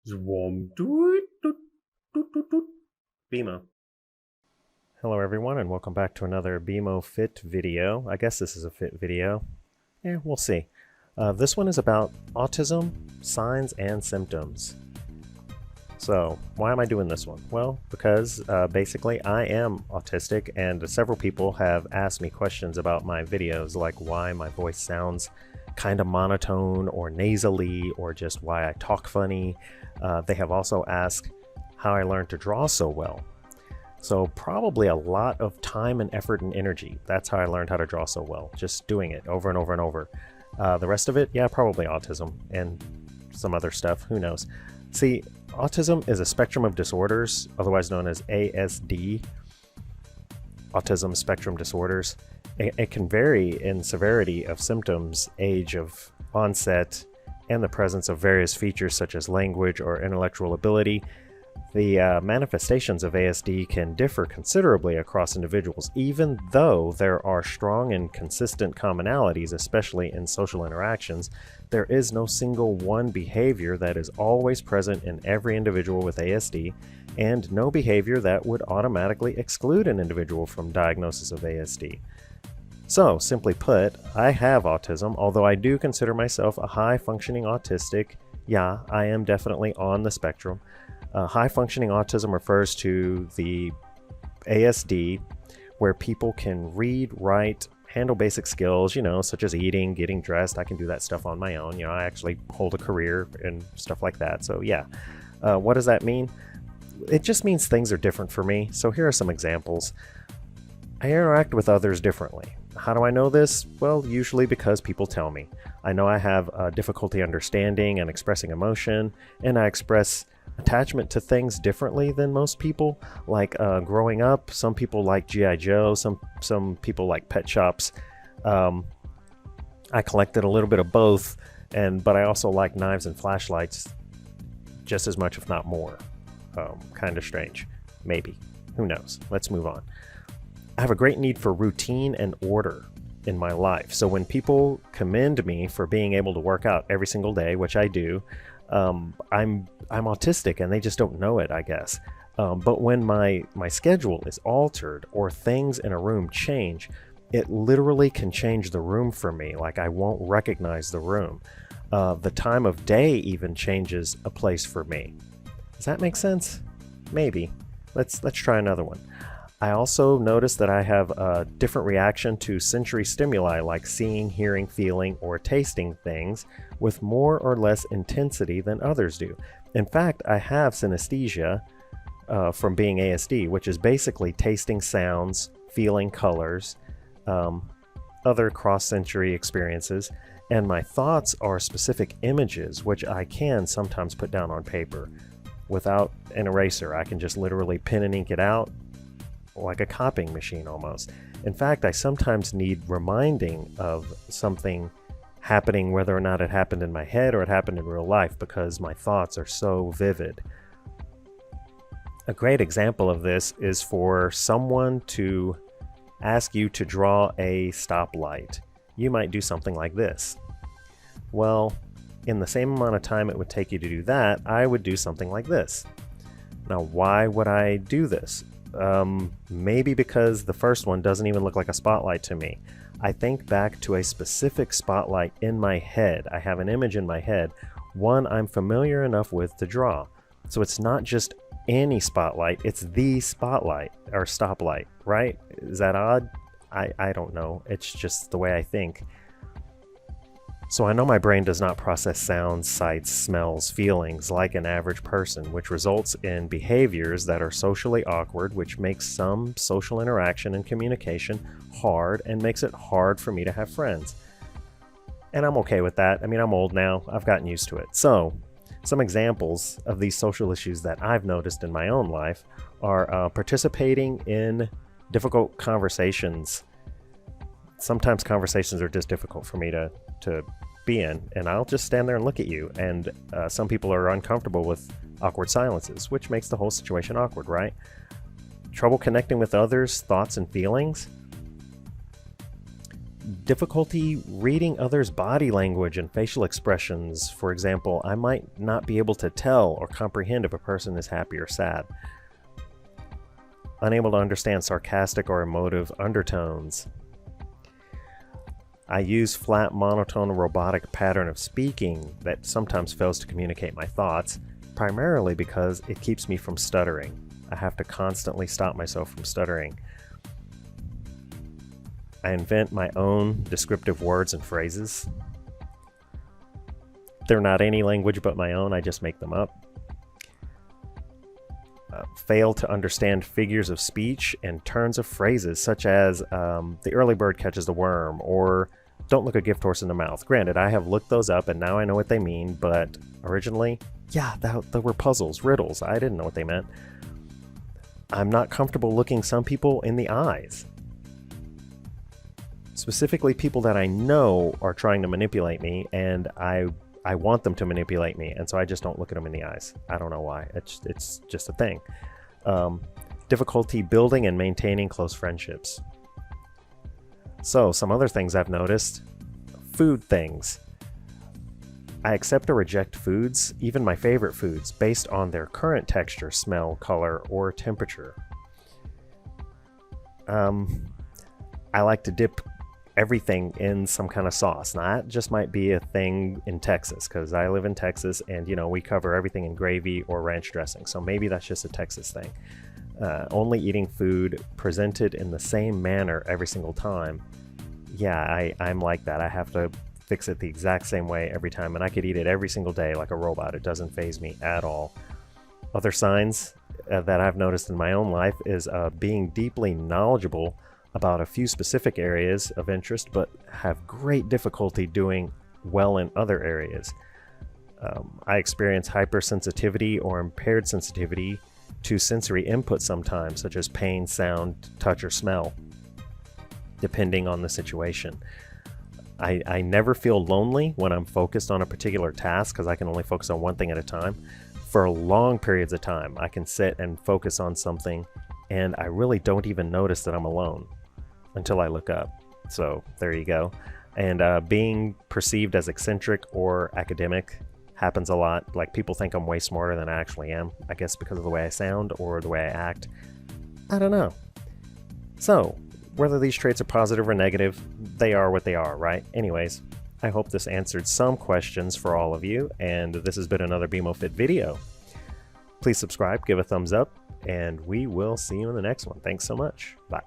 Zwom, doot, doot, doot, doot, doot. BMO. Hello everyone and welcome back to another BMO FIT video. I guess this is a FIT video. We'll see. This one is about autism, signs and symptoms. So why am I doing this one? Well, because basically I am autistic and several people have asked me questions about my videos, like why my voice sounds kind of monotone or nasally, or just why I talk funny. They have also asked how I learned to draw so well. So probably a lot of time and effort and energy. That's how I learned how to draw so well, just doing it over and over and over. The rest of it, yeah, probably autism and some other stuff, who knows. See, autism is a spectrum of disorders, otherwise known as ASD, autism spectrum disorders. It can vary in severity of symptoms, age of onset, and the presence of various features such as language or intellectual ability. The manifestations of ASD can differ considerably across individuals, even though there are strong and consistent commonalities, especially in social interactions. There is no single one behavior that is always present in every individual with ASD, and no behavior that would automatically exclude an individual from diagnosis of ASD. So, simply put, I have autism, although I do consider myself a high-functioning autistic. Yeah, I am definitely on the spectrum. High-functioning autism refers to the ASD where people can read, write, handle basic skills, such as eating, getting dressed. I can do that stuff on my own. I actually hold a career and stuff like that. So yeah, what does that mean? It just means things are different for me. So here are some examples. I interact with others differently. How do I know this? Well, usually because people tell me. I know I have difficulty understanding and expressing emotion, and I express attachment to things differently than most people. Like growing up, some people like G.I. Joe, some people like pet shops. I collected a little bit of both, but I also like knives and flashlights just as much, if not more. Kind of strange. Maybe. Who knows? Let's move on. I have a great need for routine and order in my life. So when people commend me for being able to work out every single day, which I do, I'm autistic and they just don't know it, I guess. But when my schedule is altered or things in a room change, it literally can change the room for me. Like I won't recognize the room. The time of day even changes a place for me. Does that make sense? Maybe. Let's try another one. I also notice that I have a different reaction to sensory stimuli like seeing, hearing, feeling, or tasting things with more or less intensity than others do. In fact, I have synesthesia from being ASD, which is basically tasting sounds, feeling colors, other cross-sensory experiences, and my thoughts are specific images, which I can sometimes put down on paper. Without an eraser, I can just literally pen and ink it out, like a copying machine almost. In fact, I sometimes need reminding of something happening, whether or not it happened in my head or it happened in real life, because my thoughts are so vivid. A great example of this is for someone to ask you to draw a stoplight. You might do something like this. Well, in the same amount of time it would take you to do that, I would do something like this. Now, why would I do this? Maybe because the first one doesn't even look like a spotlight to me. I think back to a specific spotlight in my head. I have an image in my head, one I'm familiar enough with to draw. So it's not just any spotlight, it's the spotlight or stoplight, right? Is that odd? I don't know. It's just the way I think. So I know my brain does not process sounds, sights, smells, feelings like an average person, which results in behaviors that are socially awkward, which makes some social interaction and communication hard and makes it hard for me to have friends. And I'm okay with that. I mean, I'm old now. I've gotten used to it. So some examples of these social issues that I've noticed in my own life are participating in difficult conversations. Sometimes conversations are just difficult for me to be in, and I'll just stand there and look at you, and some people are uncomfortable with awkward silences, which makes the whole situation awkward, right? Trouble connecting with others' thoughts and feelings. Difficulty reading others' body language and facial expressions. For example, I might not be able to tell or comprehend if a person is happy or sad. Unable to understand sarcastic or emotive undertones. I use flat, monotone, robotic pattern of speaking that sometimes fails to communicate my thoughts, primarily because it keeps me from stuttering. I have to constantly stop myself from stuttering. I invent my own descriptive words and phrases. They're not any language but my own, I just make them up. Fail to understand figures of speech and turns of phrases, such as the early bird catches the worm, or don't look a gift horse in the mouth. Granted, I have looked those up and now I know what they mean, but originally, yeah, they were puzzles, riddles. I didn't know what they meant. I'm not comfortable looking some people in the eyes. Specifically, people that I know are trying to manipulate me, and I want them to manipulate me, and so I just don't look at them in the eyes. I don't know why. It's just a thing. Difficulty building and maintaining close friendships. So, some other things I've noticed. Food things. I accept or reject foods, even my favorite foods, based on their current texture, smell, color, or temperature. I like to dip everything in some kind of sauce. Now, that just might be a thing in Texas, because I live in Texas, and we cover everything in gravy or ranch dressing, so maybe that's just a Texas thing. Only eating food presented in the same manner every single time. Yeah, I'm like that. I have to fix it the exact same way every time, and I could eat it every single day like a robot. It doesn't faze me at all. Other signs that I've noticed in my own life is being deeply knowledgeable about a few specific areas of interest, but have great difficulty doing well in other areas. I experience hypersensitivity or impaired sensitivity to sensory input sometimes, such as pain, sound, touch, or smell, depending on the situation. I never feel lonely when I'm focused on a particular task, because I can only focus on one thing at a time. For long periods of time, I can sit and focus on something, and I really don't even notice that I'm alone until I look up. So there you go. And being perceived as eccentric or academic happens a lot. Like, people think I'm way smarter than I actually am, I guess because of the way I sound or the way I act. I don't know. So whether these traits are positive or negative, they are what they are, right? Anyways, I hope this answered some questions for all of you, and this has been another BMO FIT video. Please subscribe, give a thumbs up, and we will see you in the next one. Thanks so much. Bye.